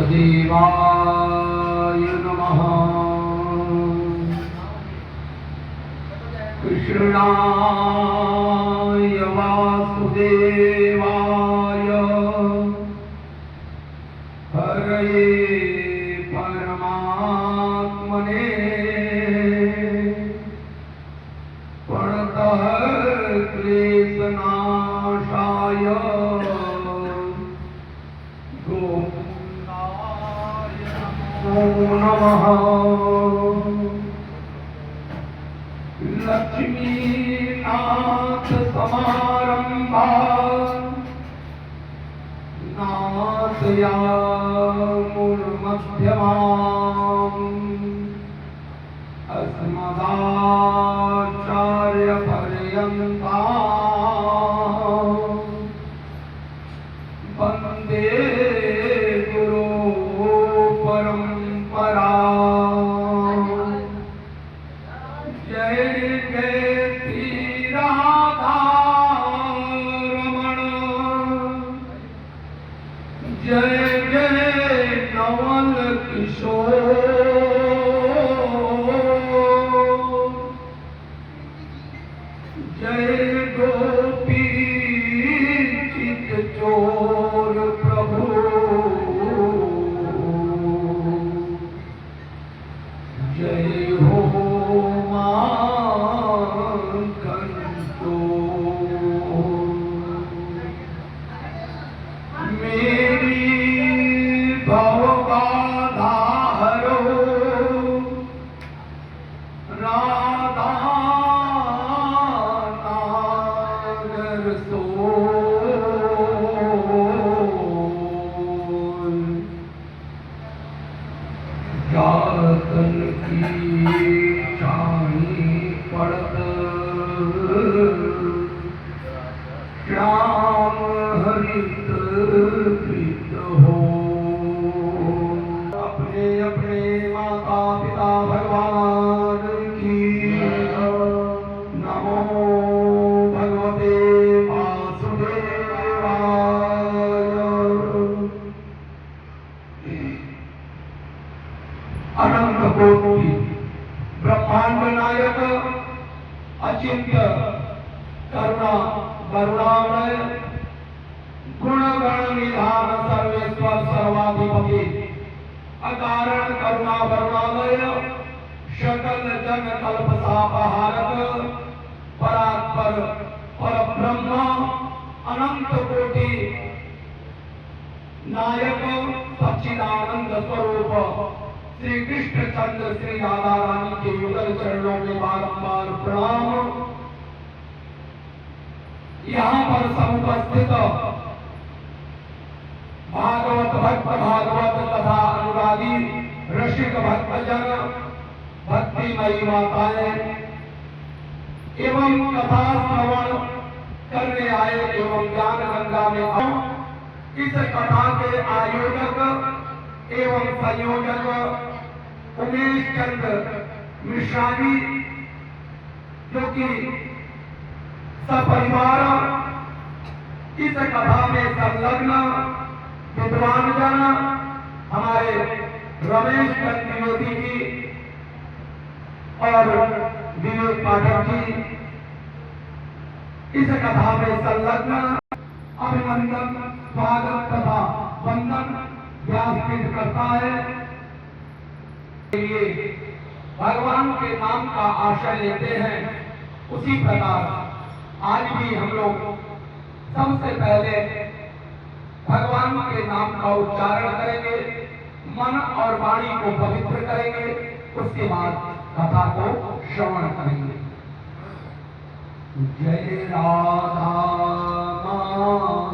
देवाय नमः। कृष्णाय वासुदेवाय हरये परमात्मने प्रणतः क्लेशनाशाय नमः। लक्ष्मीनाथ समारंभा नाथयामुनमध्यमाम् अस्मदाचार्यपर्यन्ताम् वन्दे परंपरा। जय जय श्री राधा रमण, जय जय नवल किशोर, जय गोपी चित चोर प्रभु, जय हो मांकंतो। मेरी भवबाधा हरो राधा नागर सोय, जातन की छाई पड़त श्याम हरित प्रीत हो। अपने अपने माता पिता भगवान की नमो भगवते वासुदेवाय। अनंत कोटि ब्रह्मांड नायक अचिंत्य करुणा करुणामय गुण गण निधान सर्वेश्वर सर्वाधिपति अकारण करुणा वरुणालय सकल जन कल्प सापहारक परात्पर परब्रह्म अनंत कोटि नायक सच्चिदानंद स्वरूप श्री कृष्ण चंद्र श्री राधा रानी के युगल चरणों में बारंबार प्रणाम। यहाँ पर समुपस्थित भागवत भक्त भागवत तथा अनुरागी रसिक भक्तजन भक्तिमयी माताएं एवं कथा श्रवण करने आए एवं ज्ञान गंगा में इस कथा के आयोजक एवं संयोजक उमेश चंद्र मिश्रा जी, जो कि सपरिवार इस कथा में संलग्न विद्वान जन हमारे रमेश द्विवेदी जी और विवेक पाठक जी इस कथा में संलग्न अभिनंदन स्वागत तथा वंदन व्यासपीठ करता है। ये भगवान के नाम का आश्रय लेते हैं, उसी प्रकार आज भी हम लोग सबसे पहले भगवान के नाम का उच्चारण करेंगे, मन और वाणी को पवित्र करेंगे, उसके बाद कथा को श्रवण करेंगे। जय राधा माधव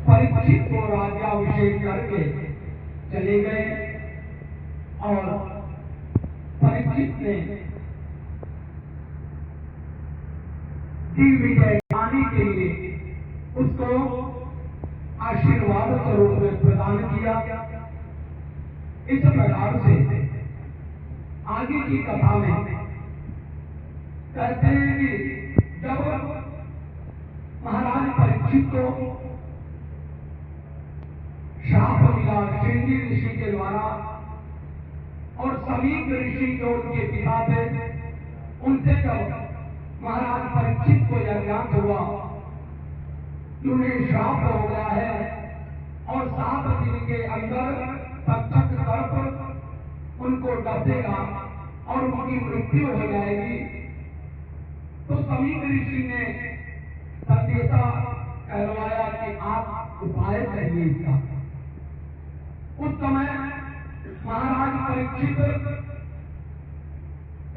परीक्षित को राज्याभिषेक करके चले गए और परीक्षित ने दिग्विजय पाने के लिए उसको आशीर्वाद स्वरूप में प्रदान किया। इस प्रकार से आगे की कथा में कहते हैं कि जब महाराज परीक्षित को श्राप मिला श्रृंगी ऋषि के द्वारा और समीप ऋषि जो उनके पिता थे, उनसे जब महाराज परीक्षित को यह ज्ञात हुआ कि उन्हें श्राप हो गया है और 7 दिन के अंदर तक्षक सर्प उनको डसेगा और उनकी मृत्यु हो जाएगी, तो समीप ऋषि ने संदेशा कहलवाया कि आप उपाय करिए इसका। उस समय महाराज परीक्षित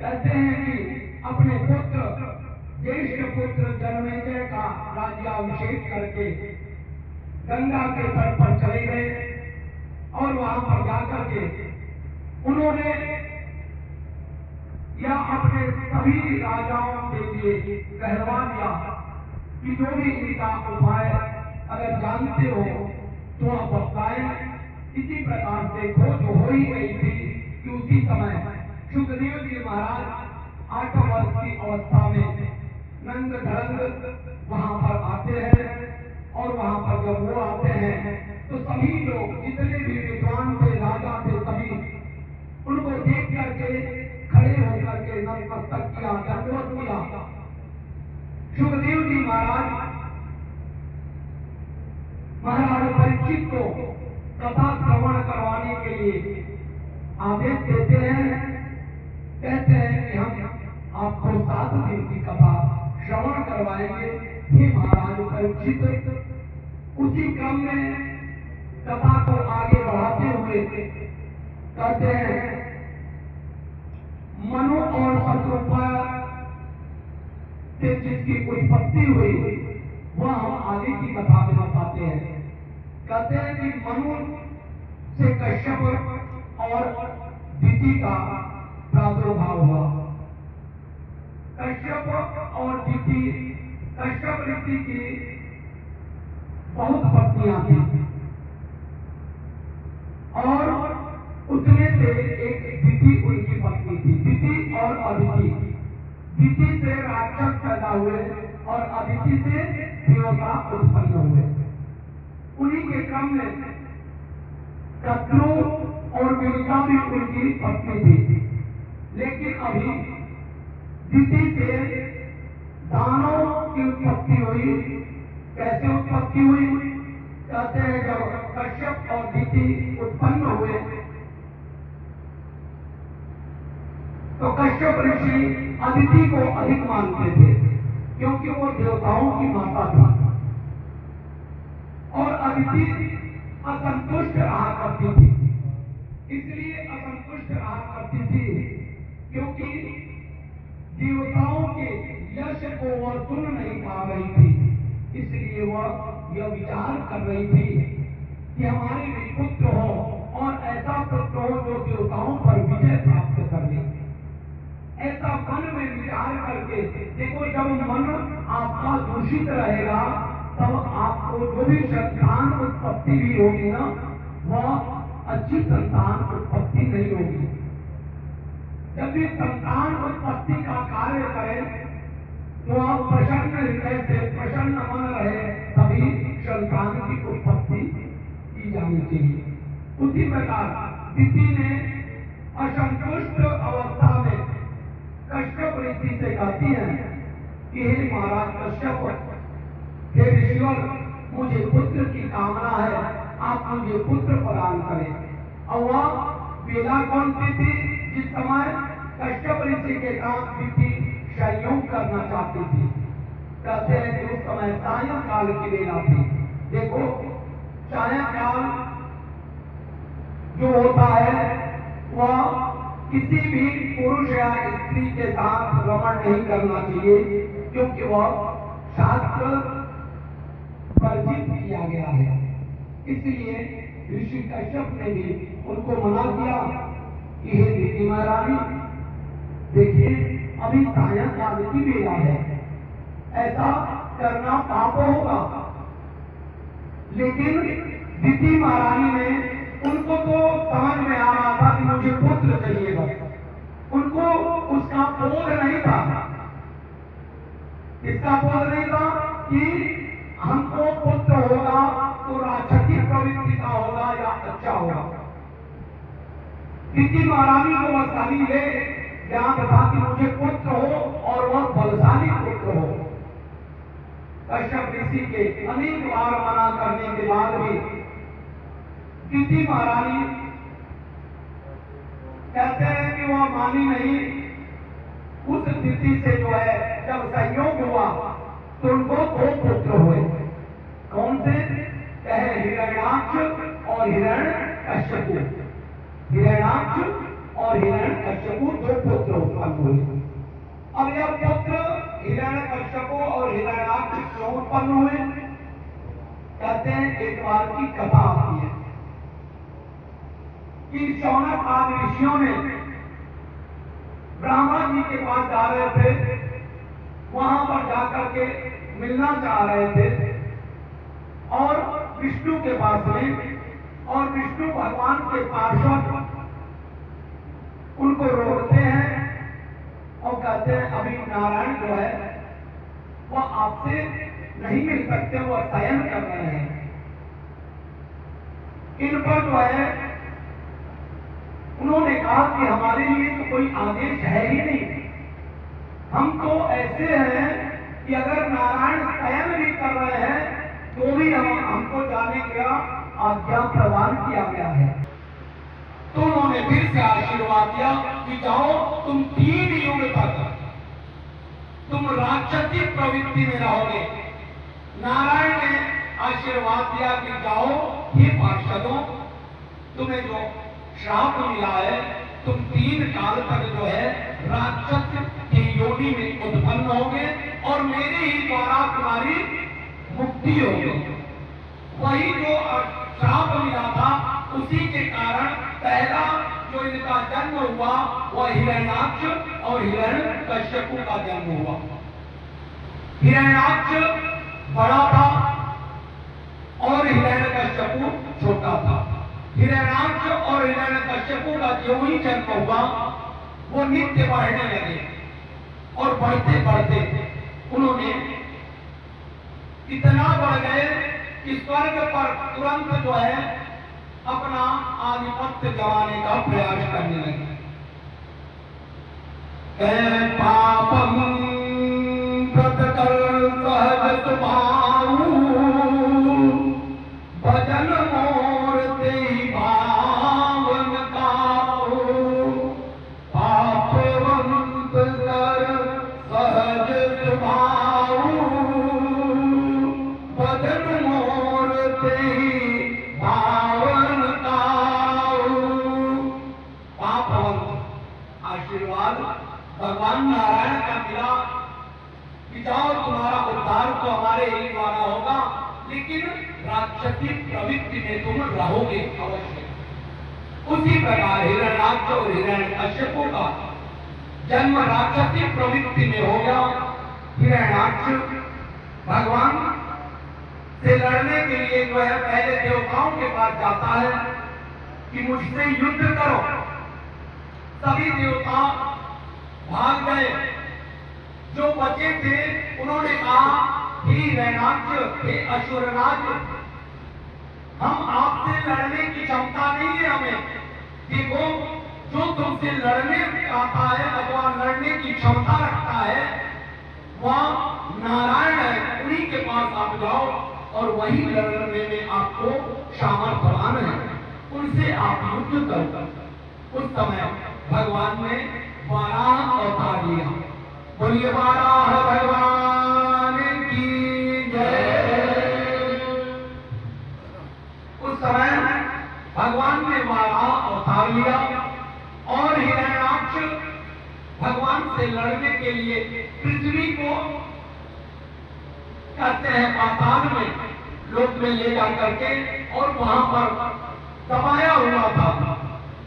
कहते हैं कि अपने पुत्र ज्येष्ठ पुत्र जन्मेजय का राज्याभिषेक करके गंगा के तट पर चले गए और वहां पर जाकर के उन्होंने या अपने सभी राजाओं के लिए कहलवा दिया कि जो भी इनका उपाय अगर जानते हो तो आप बताएं। इसी प्रकार से खोज हो ही गई थी कि उसी समय सुखदेव जी महाराज 8 वर्ष की अवस्था में नंग धरंग वहां पर आते हैं और वहां पर जब वो आते हैं तो सभी लोग जितने भी विद्वान थे करके नतमस्तक किया, दंडवत किया। सुखदेव जी महाराज महाराज परीक्षित को कथा श्रवण करवाने के लिए आदेश देते हैं। कहते हैं कि हम आपको 7 दिन की कथा श्रवण करवाएंगे। हे महाराज परीक्षित, उसी क्रम में कथा को आगे बढ़ाते हुए कहते हैं, मनु और शत्रुपा से जिसकी उत्पत्ति हुई वह हम आगे की कथा में बताते हैं। कहते हैं कि मनु से कश्यप और दिति का प्रादुर्भाव हुआ। कश्यप और दिति, कश्यप ऋषि की बहुत पत्नियां थी और उसमें से एक दिति उनकी पत्नी थी। दिति और अदिति, दिति से राक्षस पैदा हुए और अदिति से देवता उत्पन्न हुए। उन्हीं के क्रम में शत्रु और वीरिका भी उनकी पत्नी थी। लेकिन अभी दिति से दानव की उत्पत्ति हुई। कैसे उत्पत्ति हुई? कहते हैं जब कश्यप और दिति उत्पन्न हुए तो कश्यप ऋषि अदिति को अधिक मानते थे, क्योंकि वो देवताओं की माता थी। और अदिति असंतुष्ट रहा करती थी। इसलिए असंतुष्ट रहा करती थी क्योंकि देवताओं के यश को वह सुन नहीं पा रही थी। इसलिए वह यह विचार कर रही थी कि हमारे भी पुत्र हो और ऐसा पुत्र हो जो देवताओं पर विजय प्राप्त कर ले। ऐसा मन में विचार करके देखो, जब मन आपका दूषित रहेगा तब आपको जो भी संतान उत्पत्ति भी होगी ना, वह अच्छी संतान उत्पत्ति नहीं होगी। जब भी संतान उत्पत्ति का कार्य करें तो आप प्रसन्न हृदय से, प्रसन्न मन रहे, तभी संतान की उत्पत्ति की जानी चाहिए। उसी प्रकार दिति ने असंतुष्ट अवस्था में कश्यप ऋषि से कहती है कि हे महाराज कश्यप, हे ऋषिवर, मुझे पुत्र की कामना है, आप मुझे पुत्र प्रदान करें। और वह बेला कौन सी थी? जिस समय कश्यप ऋषि के साथ दिति संयोग करना चाहती थी। कहते हैं कि उस समय सायंकाल की बेला थी। देखो, सायंकाल जो होता है वह किसी भी पुरुष या स्त्री के साथ रमण नहीं करना चाहिए, क्योंकि वह शास्त्र वर्जित किया गया है। इसलिए ऋषि कश्यप ने भी उनको मना किया कि हे दिति महारानी, देखिए अभी सायंकाल की बेला है, ऐसा करना पाप होगा। लेकिन दिति महारानी ने, उनको तो समझ में आ रहा था कि मुझे पुत्र चाहिएगा, उनको उसका बोध नहीं था। इसका बोध नहीं था कि हमको पुत्र होगा तो राक्षसी प्रवृत्ति का होगा या अच्छा होगा। दिति महारानी को वह खाली ये ज्ञान था कि मुझे पुत्र हो और वह बलशाली पुत्र हो। कश्यप ऋषि के अनेक बार मना करने के बाद भी दिति महारानी कहते हैं कि वह मानी नहीं। उस दिति से जो है जब संयोग हुआ तो उनको 2 पुत्र हुए। कौन से? कहे हिरण्याक्ष और हिरण्यकश्यपु। हिरण्याक्ष और हिरण्यकश्यपु 2 पुत्र उत्पन्न हुए। अब यह पुत्र हिरण्यकश्यपु और हिरण्याक्ष क्यों उत्पन्न हुए? कहते हैं एक बार की कथा आती है कि शौनक आदि ऋषियों ने ब्रह्मा जी के पास जा रहे थे, वहां पर जाकर के मिलना चाह रहे थे और विष्णु के पास में, और विष्णु भगवान के पार्षद उनको रोकते हैं और कहते हैं अभी नारायण जो है वह आपसे नहीं मिल सकते, वह शयन कर रहे हैं। इन पर जो है उन्होंने कहा कि हमारे लिए तो कोई आदेश है ही नहीं, हम तो ऐसे हैं कि अगर नारायण शयन भी कर रहे हैं तो भी हमको जाने का आज्ञा प्रदान किया गया है। तो उन्होंने फिर से आशीर्वाद दिया कि जाओ तुम 3 युग तक तुम राक्षसी प्रवृत्ति में रहोगे। नारायण ने आशीर्वाद दिया कि जाओ ये पार्षदों, तुम्हें जो श्राप मिला है, तुम 3 काल तक जो है राक्षस की योनि में उत्पन्न होगे और मेरे ही द्वारा तुम्हारी मुक्ति होगी। वही जो श्राप मिला था उसी के कारण पहला जो इनका जन्म हुआ वह हिरण्याक्ष और हिरण्यकश्यपु का जन्म हुआ। हिरण्याक्ष बड़ा था और हिरण्यकश्यपु छोटा था। हिरण्याक्ष और हिरण्यकश्यपु का जो ही जन्म हुआ वो नित्य बढ़ने लगे और बढ़ते बढ़ते उन्होंने इतना बढ़ गए कि स्वर्ग पर तुरंत जो है अपना आधिपत्य जमाने का प्रयास करने लगे। पापम प्रतिकर सहज स्वभाव भजन मोर तेहि भावन काहू। पापवंत कर सहज स्वभाव भजन मोर तेहि भावन काहू। पापवंत आशीर्वाद भगवान नारायण का मिला कि जाओ तुम्हारा उद्धार तो हमारे ही द्वारा होगा, लेकिन राक्षसी प्रवृत्ति में तुम रहोगे अवश्य। उसी प्रकार हिरण्याक्ष और हिरण्यकश्यपु का जन्म राक्षसी प्रवृत्ति में हो गया। हिरण्याक्ष भगवान से लड़ने के लिए जो है पहले देवताओं के पास जाता है कि मुझसे युद्ध करो। सभी देवता भाग गए, जो बचे थे उन्होंने कहा हे हिरण्याक्ष, हे असुरराज, हम आपसे लड़ने की क्षमता नहीं है हमें। देखो जो तुमसे लड़ने आता है अथवा लड़ने की क्षमता रखता है वह नारायण है, उन्हीं के पास आप जाओ और वही लड़ने में आपको सामर्थ्यवान है, उनसे आप युद्ध करो। उस समय भगवान ने वाराह अवतार लिया। बोलिए वाराह भगवान की जय। उस समय भगवान ने वाराह अवतार लिया और हिरण्याक्ष भगवान से लड़ने के लिए पृथ्वी को कहते हैं पाताल में लोक में ले जा करके और वहां पर दबाया हुआ था।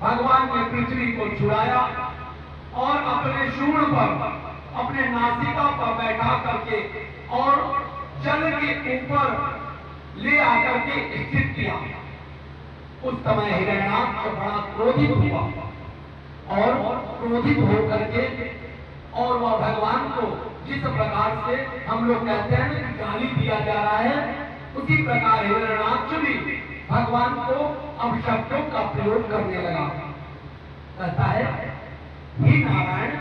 भगवान ने पृथ्वी को छुड़ाया और अपने शूर्ण पर अपने नासिका पर बैठा करके और जल के ऊपर ले आकर के स्थित किया। उस समय हिरण्याक्ष बड़ा क्रोधित हुआ और क्रोधित होकर के और वह भगवान को जिस प्रकार से हम लोग कहते हैं कि गाली दिया जा रहा है, उसी प्रकार हिरण्याक्ष भी भगवान को अपशब्दों का प्रयोग करने लगा। कहता है हे नारायण,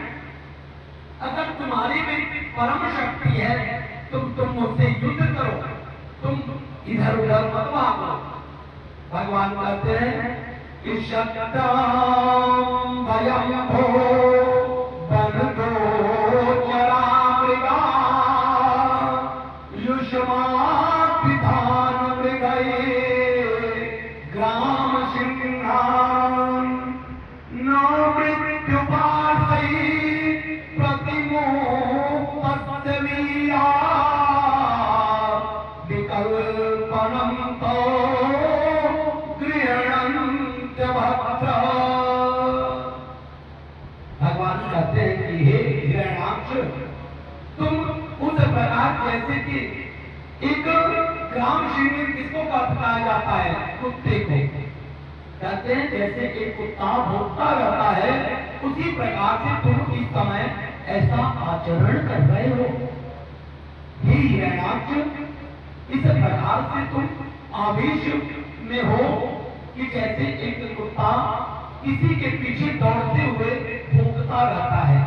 अगर तुम्हारी में परम शक्ति है तुम मुझसे युद्ध करो, तुम इधर उधर मत भागो। भगवान कहते हैं कि शक्तम भयम भो बन दो चरा मृगा युष्मात् विधान मृगये ग्राम सिंहान न मृत्युपाशै प्रतिमोक्तस्य वीरा विकल्पनम तो गृह्णन्त्य भद्र। भगवान कहते हैं कि हे हिरण्याक्ष, तुम उस प्रकार जैसे कि एक ग्राम शिविर किसको बताया जाता है, कुत्ते को कहते हैं, जैसे एक कुत्ता भोगता रहता है उसी प्रकार से तुम इस समय ऐसा आचरण कर रहे हो। हे हिरण्याक्ष, इस प्रकार से तुम आवेश में हो कि जैसे एक कुत्ता किसी के पीछे दौड़ते हुए भोगता रहता है।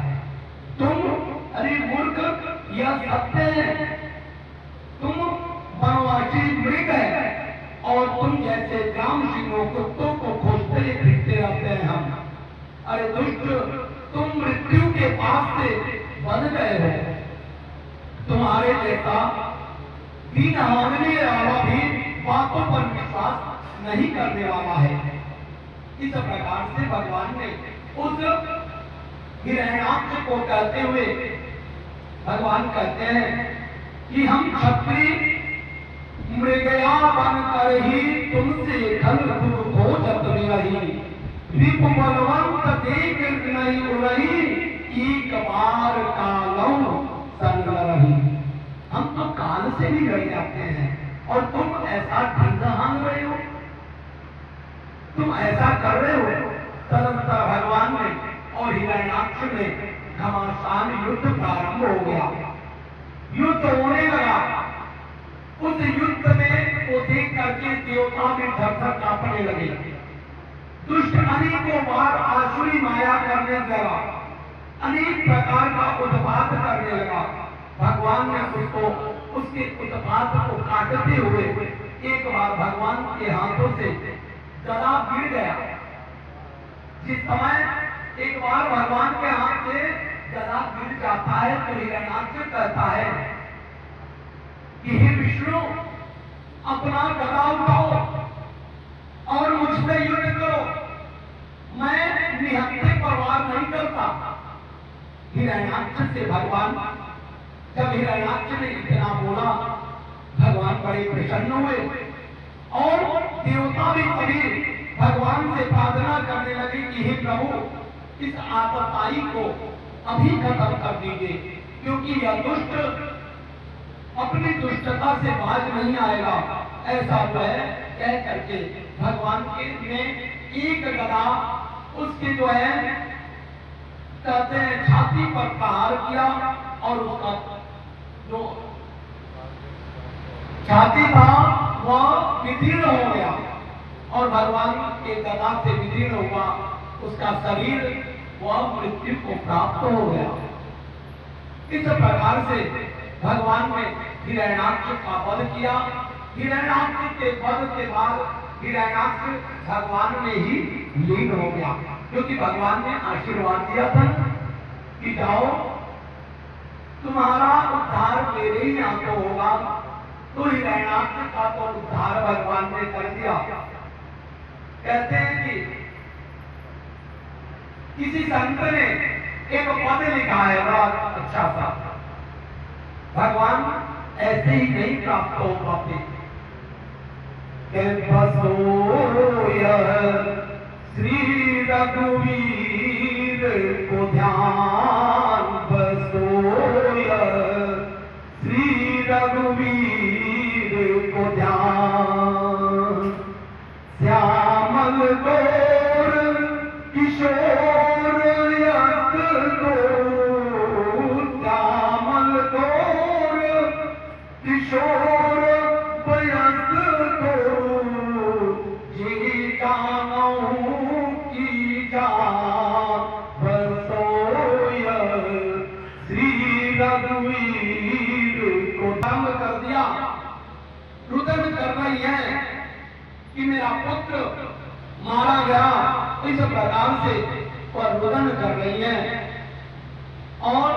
तुम अरे मूर्ख, यह सत्य है। तुम वनवासी मृग है और तुम जैसे ग्राम सिंहों कुत्तों को खोजते फिरते रहते हैं हम। अरे दुष्ट, तुम मृत्यु के पास से बन गए हो। तुम्हारे जैसा दीन मांगने वाला भी बातों पर विश्वास नहीं करने वाला है। इस प्रकार से भगवान ने उस हिरण्याक्ष को कहते हुए भगवान कहते हैं कि हम क्षत्रिय मृगया बनकर ही तुमसे खल दुख खोजत रही, विप बलवंत देख नहीं उड़ही, एक बार कालौ संग रही। हम तो काल से भी डर जाते हैं और तुम ऐसा ढंग हांग रहे हो, तुम ऐसा कर रहे हो। तदनंतर भगवान ने और हिरण्याक्ष में घमासान युद्ध प्रारंभ हो गया। युद्ध होने लगा। उस युद्ध में को देख करके देवता भी धक-धक कांपने लगे। दुष्ट अनेकों बार आसुरी माया करने लगा, अनेक प्रकार का उत्पात करने लगा। भगवान ने उसको उसके उत्पात को काटते हुए एक बार भगवान के हाथों से गदा गिर गया। जिस समय एक बार भगवान के हाथ से गदा गिर जाता है तो हिरण्याक्ष कहता है कि हे विष्णु, अपना गदा उठाओ और मुझसे युद्ध करो, मैं निहत्थे पर वार नहीं करता। हिरण्याक्ष से भगवान, जब हिरण्याक्ष ने इतना बोला, भगवान बड़े प्रसन्न हुए और देवता भी सभी भगवान से प्रार्थना करने लगे कि हे प्रभु, इस आतताई को अभी खत्म कर दीजिए, क्योंकि यह दुष्ट अपनी दुष्टता से बाज नहीं आएगा। ऐसा जो है कह करके भगवान के ने एक गदा उसके जो है कहते हैं छाती पर प्रहार किया और उसका जो छाती था वह विदीर्ण हो गया और भगवान के गदा से विदीर्ण हुआ उसका शरीर, वह मृत्यु को प्राप्त हो गया। इस प्रकार से भगवान ने हिरण्याक्ष का वध किया। हिरण्याक्ष के वध के बाद हिरण्याक्ष भगवान में ही लीन हो गया, क्योंकि भगवान ने आशीर्वाद दिया था कि जाओ, तुम्हारा उद्धार मेरे ही हाथों होगा। तो हिरण्याक्ष का तो उद्धार भगवान ने कर दिया। कहते हैं कि किसी संत ने एक पद लिखा है बड़ा अच्छा सा, भगवान ऐसे ही नहीं प्राप्त हो पाते। श्री रघुवीर को ध्यान बसो, श्री रघुवीर को ध्यान, श्यामल गौर किशोर यत को, श्यामल गौर किशोर बयत को, जी जानऊ की जान बसोय, श्री रघुवीर को तंग कर दिया। रुदन कर रही है कि मेरा पुत्र मारा गया, इस प्रकार से वह रुदन कर रही है और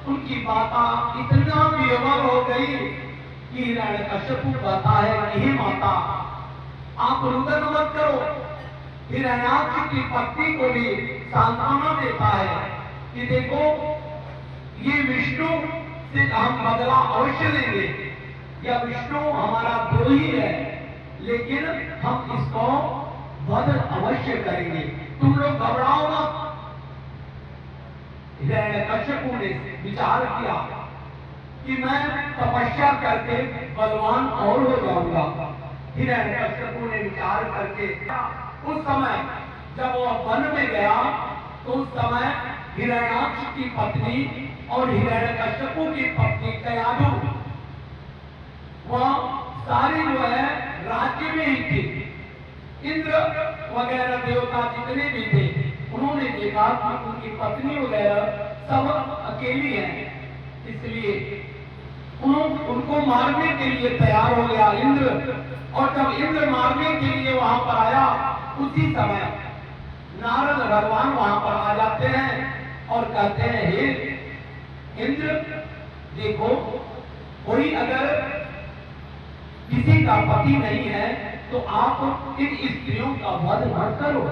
उनकी माता इतना विवल हो गई कि हिरण्यकश्यप कहता है कि हे माता, आप रुदन मत करो। हिरण्याक्ष की पत्नी को भी सांत्वना देता है कि देखो, ये विष्णु से हम बदला अवश्य लेंगे, यह विष्णु हमारा द्रोही है, लेकिन हम इसको वध अवश्य करेंगे, तुम लोग घबराओ मत। हिरण्यकश्यप ने विचार किया कि मैं तपस्या करके बलवान और हो जाऊंगा। हिरण्यकश्यप ने विचार करके उस समय जब वह वन में गया तो उस समय हिरण्याक्ष की पत्नी और हिरण्यकश्यप की पत्नी कयाधु वह सारी जो है राज्य में ही थी। इंद्र वगैरह देवता जितने भी थे, उन्होंने देखा कि उनकी पत्नी वगैरह सब अकेली हैं, इसलिए उनको मारने के लिए तैयार हो गया इंद्र। और जब इंद्र मारने के लिए वहां पर आया, उसी समय नारद भगवान वहां पर आ जाते हैं और कहते हैं, हे इंद्र, देखो कोई अगर किसी का पति नहीं है तो आप इन स्त्रियों का वध मत करो।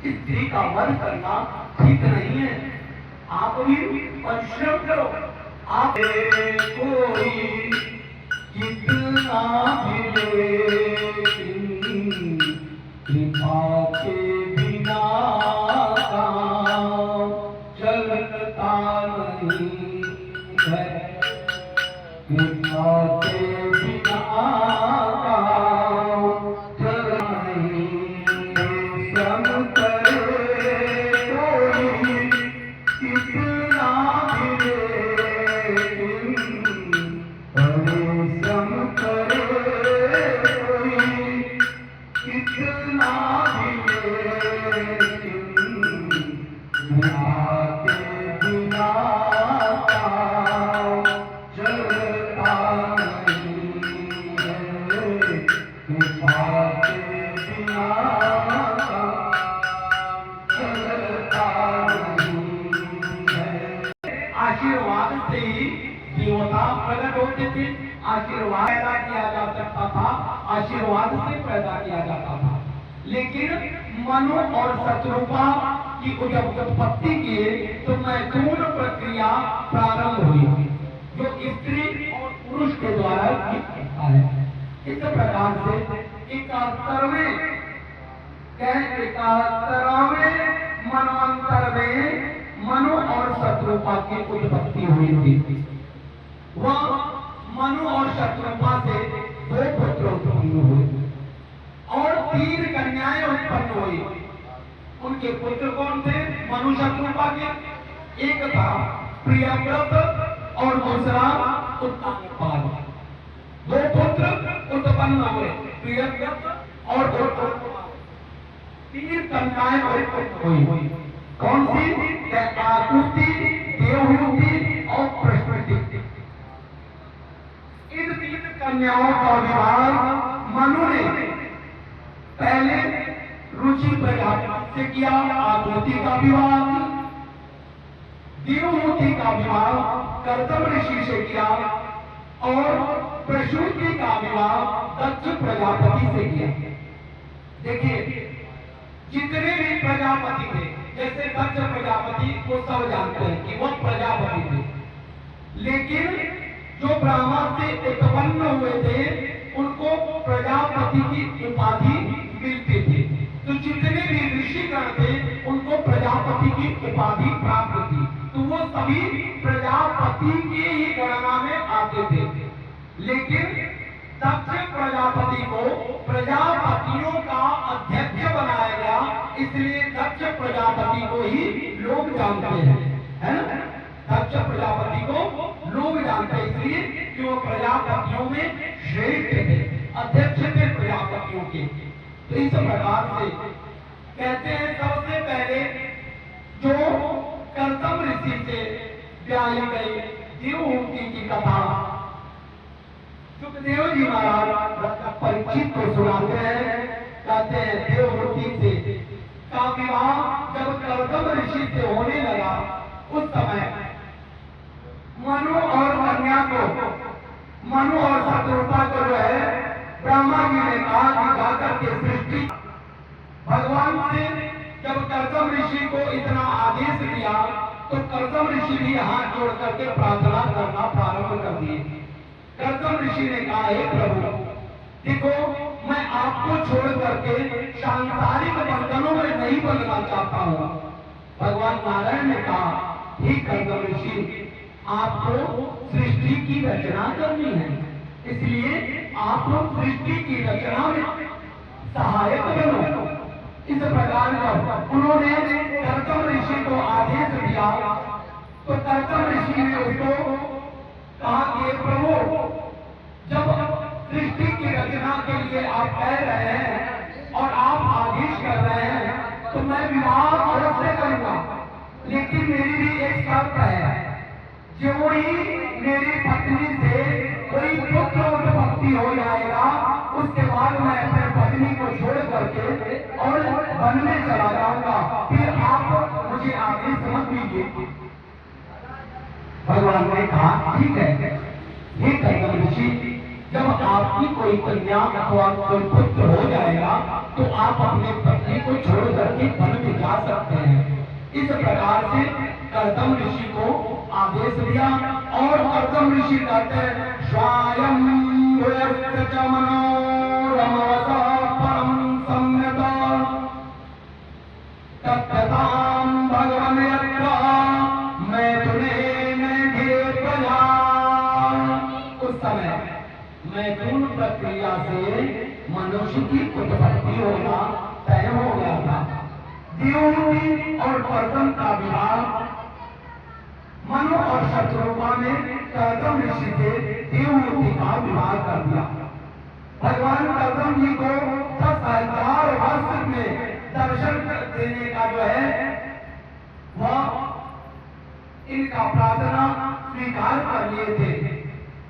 स्त्री का वध करना ठीक नहीं है, आप भी परिश्रम करो। आप कोई कितना भी कृपा के बिना काम चलता नहीं है, कृपा के बिना काम चलता नहीं। श्रम करे कोई कितना भी परिश्रम करे कोई कितना भी के बिना काम चलता नहीं है, कृपा के बिना काम चलता नहीं है। आशीर्वाद से ही देवता प्रकट होते थे, आशीर्वाद पैदा किया जा सकता था, आशीर्वाद से पैदा किया जाता था। लेकिन मनु और शत्रुपा की जब उत्पत्ति किए तो मैथुन प्रक्रिया प्रारंभ हुई, जो स्त्री और पुरुष के द्वारा होता है। इस प्रकार से 71वें मनवंतर में मनु और शत्रुपा की उत्पत्ति हुई थी। वह मनु और शत्रुपा से 2 पुत्र उत्पन्न हुए और 3 कन्याएं उत्पन्न हुई। उनके पुत्र कौन थे? मनु शत्रुपा के एक था प्रियव्रत और दूसरा उत्तानपाद। 2 पुत्र उत्पन्न हुए, प्रियव्रत और उत्तानपाद। 3 कन्याएं उत्पन्न हुई। कौन सी? आकुति, देवहूति और प्रश्नति। इन 3 कन्याओं का विवाह मनु ने पहले रुचि प्रजापति से किया, आकुति का विवाह, देवहूति का विवाह कर्दम ऋषि से किया और प्रसूति का विवाह दक्ष प्रजापति से किया। देखिए, जितने भी प्रजापति थे, जैसे दक्ष प्रजापति को सब जानते हैं कि वह प्रजापति थे, लेकिन जो ब्रह्मा से उत्पन्न हुए थे उनको प्रजापति की उपाधि मिलती थी। तो जितने भी ऋषिगण थे उनको प्रजापति की उपाधि प्राप्त थी, तो वो सभी प्रजापति की ही गणना में आते थे। लेकिन दक्ष प्रजापति को प्रजापतियों का अध्यक्ष बनाया गया, इसलिए दक्ष प्रजापति को ही लोग जानते हैं, है ना? दक्ष प्रजापति को लोग जानते हैं इसलिए कि वो प्रजापतियों में श्रेष्ठ थे, अध्यक्ष थे प्रजापतियों के। तो इस प्रकार से कहते हैं, सबसे पहले जो कर्दम ऋषि से ब्याही गई देवहूति की कथा सुखदेव जी महाराज परीक्षित को सुनाते हैं। कहते हैं, देवहूति से का विवाह जब कर्दम ऋषि से होने लगा, उस समय मनु और कन्या को, मनु और शत्रुपा को जो है ब्रह्मा जी ने कहा कि जाकर के सृष्टि। भगवान से जब कर्दम ऋषि को इतना आदेश दिया तो कर्दम ऋषि भी हाथ जोड़ करके प्रार्थना करना प्रारंभ कर दिए। कर्दम ऋषि ने कहा, हे प्रभु, देखो मैं आपको छोड़ करके सांसारिक बंधनों में नहीं बंधना चाहता हूँ। भगवान नारायण ने कहा, ठीक कर्दम ऋषि, आपको सृष्टि की रचना करनी है, इसलिए आप सृष्टि की रचना में सहायक बनो। इस प्रकार जब उन्होंने कर्दम ऋषि को आदेश दिया तो कर्दम ऋषि ने उसको कहा कि प्रभु, जब सृष्टि की रचना के लिए आप कह रहे हैं और आप आदेश कर रहे हैं तो मैं विवाह अवश्य करूंगा, लेकिन मेरी भी एक शर्त है। जो ही मेरी पत्नी से कोई पुत्र उत्पत्ति हो जाएगा, उसके बाद मैं अपने पत्नी को छोड़ करके और वन में चला जाऊंगा। फिर आप मुझे आगे समझ लीजिए। भगवान ने कहा ठीक है, ये कर्दम ऋषि, जब आपकी कोई कन्या अथवा कोई पुत्र हो जाएगा तो आप अपने पत्नी को छोड़ करके वन में जा सकते हैं। इस प्रकार से कर्दम ऋषि को आदेश दिया और कर्दम ऋषि कहते हैं स्वयं परम सम्यत तत्ताम भगवन यत्र मैं तुम्हें घिरे प्रजा। उस समय मैथुन प्रक्रिया से मनुष्य की उत्पत्ति होना तय हो गया था। देवहूति और कर्दम का विवाह मनु और शत्रुघ्न ने कर्दम ऋषि से देवहूति का विवाह कर दिया। भगवान कर्दम जी को 10,000 वर्ष में दर्शन देने का जो है वह इनका प्रार्थना स्वीकार कर लिए थे।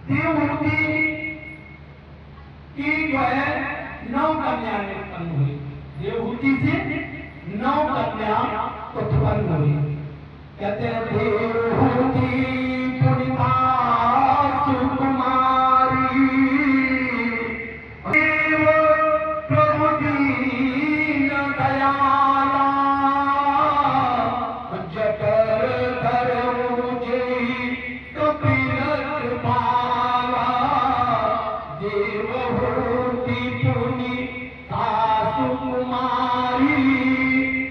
देवहूति की जो है 9 कन्याएं उत्पन्न हुई। देवहूति से 9 कन्या उत्पन्न हुई। कहते हैं देवहूति पुनिता सुकुमारी देव प्रभु दीन दयाला जटर धरोजे कपिल कृपाला देवहूति पुनिता सुकुमारी।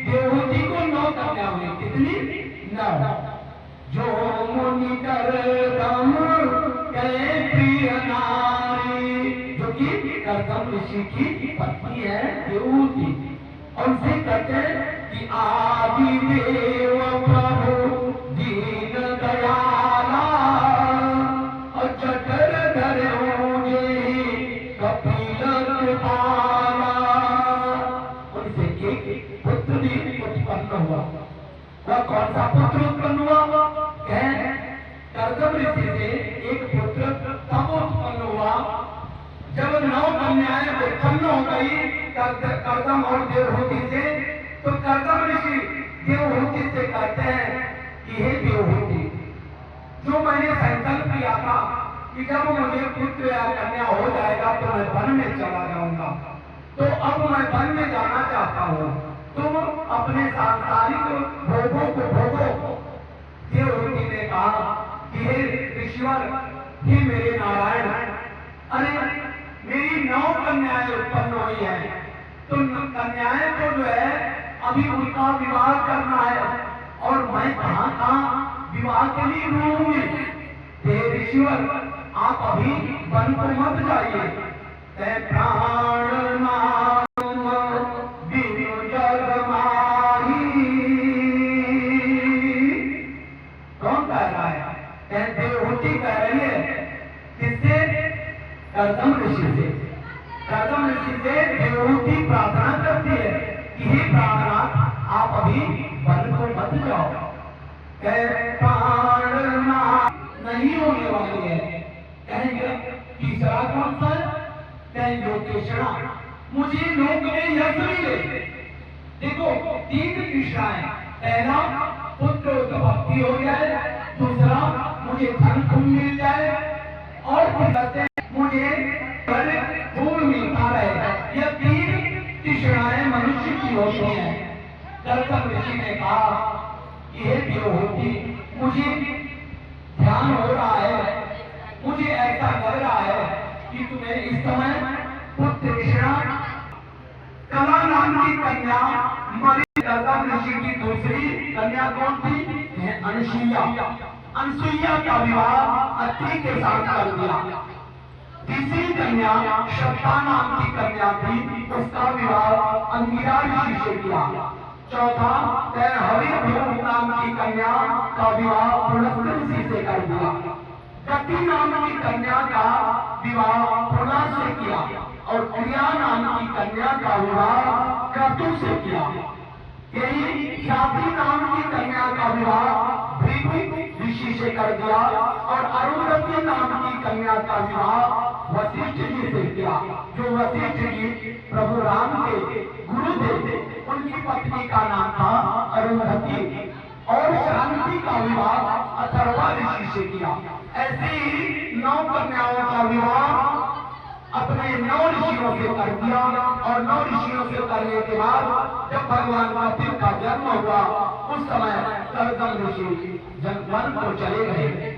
देवहूति को 9 कन्या हुई। कितनी? 9। जो मुनि कर्दम के प्रिय नारी, जो कि कर्दम ऋषि की पत्नी है देवहूति, और उनसे कहते हैं कि आदि देव प्रभु दीन दयाला और जटर धरोजे कपिल कृपाला। उनसे एक पुत्र भी उत्पन्न हुआ। वह कौन सा पुत्र उत्पन्न हुआ? कर्दम ऋषि से एक पुत्र तब उत्पन्न हुआ जब 9 कन्याएं उत्पन्न हो गई कर्दम और देवहूति से। तो कर्दम ऋषि देवहूति से कहते हैं कि हे देवहूति, जो मैंने संकल्प किया था कि जब मुझे पुत्र या कन्या हो जाएगा तो मैं वन में चला जाऊंगा, तो अब मैं वन में जाना चाहता हूँ। तुम अपने सांसारिक भोगों को भोगो। देवहूति ने कहा कि हे ऋषिवर, हे मेरे नारायण, अरे मेरी 9 कन्याएं उत्पन्न हुई हैं, तो कन्याएं को जो है अभी उनका विवाह करना है और मैं कहाँ विवाह के लिए रूंगी। हे ऋषिवर, आप अभी वन को मत जाइए। प्राण देवहूति कह रही है किससे? कर्दम ऋषि से। कर्दम ऋषि से देवहूति प्रार्थना करती है कि हे प्राणनाथ, आप अभी वन को मत जाओ। नहीं होने वाली है। कहेंगे तीसरा कौन सा? कहेंगे लोकेशना, मुझे लोक में यश मिले। देखो 3 तृष्णाएं, पहला पुत्र उत्पत्ति हो जाए, दूसरा मुझे धन खूब मिल जाए, और कहते हैं मुझे फूल मिलता रहे। यह 3 तृष्णाएं मनुष्य की होती हैं। कर्दम ऋषि ने कहा कि हे देवहूति, मुझे ध्यान हो रहा है, मुझे ऐसा लग रहा है कि तुम्हें इस समय पुत्र तृष्णा। कला नाम की कन्या मरी। कर्दम ऋषि की दूसरी कन्या कौन थी? अनसुईया। अनसुईया का विवाह अत्रि के साथ कर दिया। तीसरी कन्या श्रद्धा नाम की कन्या थी, उसका विवाह अंगिरा ऋषि से किया। चौथा हरिभूम नाम की कन्या का विवाह पुलस्त्य ऋषि से कर दिया। गति नाम की कन्या का विवाह पुला से किया और प्रिया नाम की कन्या का विवाह क्रतु से किया। यही ख्याति नाम की कन्या का विवाह भृगु ऋषि से कर दिया और अरुंधति नाम की कन्या का विवाह वशिष्ठ जी से किया। जो वशिष्ठ जी प्रभु राम के गुरुदेव थे, उनकी पत्नी का नाम था अरुंधति। और शांति का विवाह अथर्वा ऋषि से किया। ऐसे ही 9 कन्याओं का विवाह अपने 9 ऋषियों से कर दिया। और 9 ऋषियों से करने के बाद जब भगवान कपिल का जन्म हुआ, उस समय कर्दम ऋषि वन को चले गए।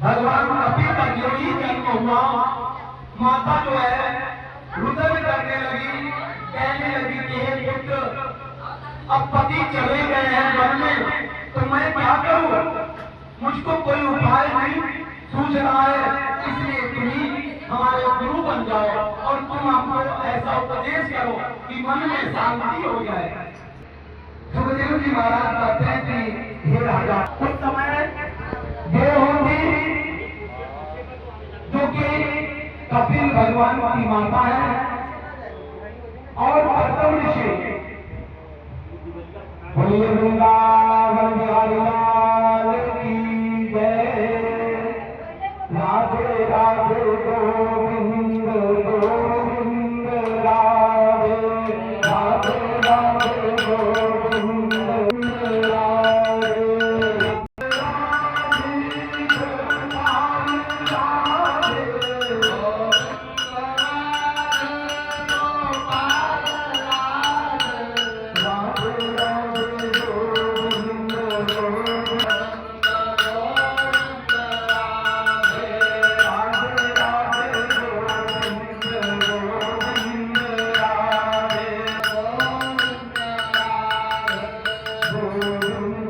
भगवान कपिल का जो ही जन्म हुआ, माता जो है रुदन करने लगी, कहने लगी कि हे पुत्र, अब पति चले गए हैं वन में, तो मैं क्या करूं? मुझको कोई उपाय नहीं सूझ रहा है, इसलिए तुम ही हमारे गुरु बन जाओ और तुम हमको ऐसा उपदेश करो कि मन में शांति हो जाए। सुखदेव जी महाराज कहते हैं कि हे राजा, उस समय देवहूति जो कि कपिल भगवान की माता है और कर्दम ऋषि, बोलिए वृंदावन बिहारी लाल की जय। Radhe Radhe Govind Govind Radhe Radhe Radhe Govind Radhe Thank you.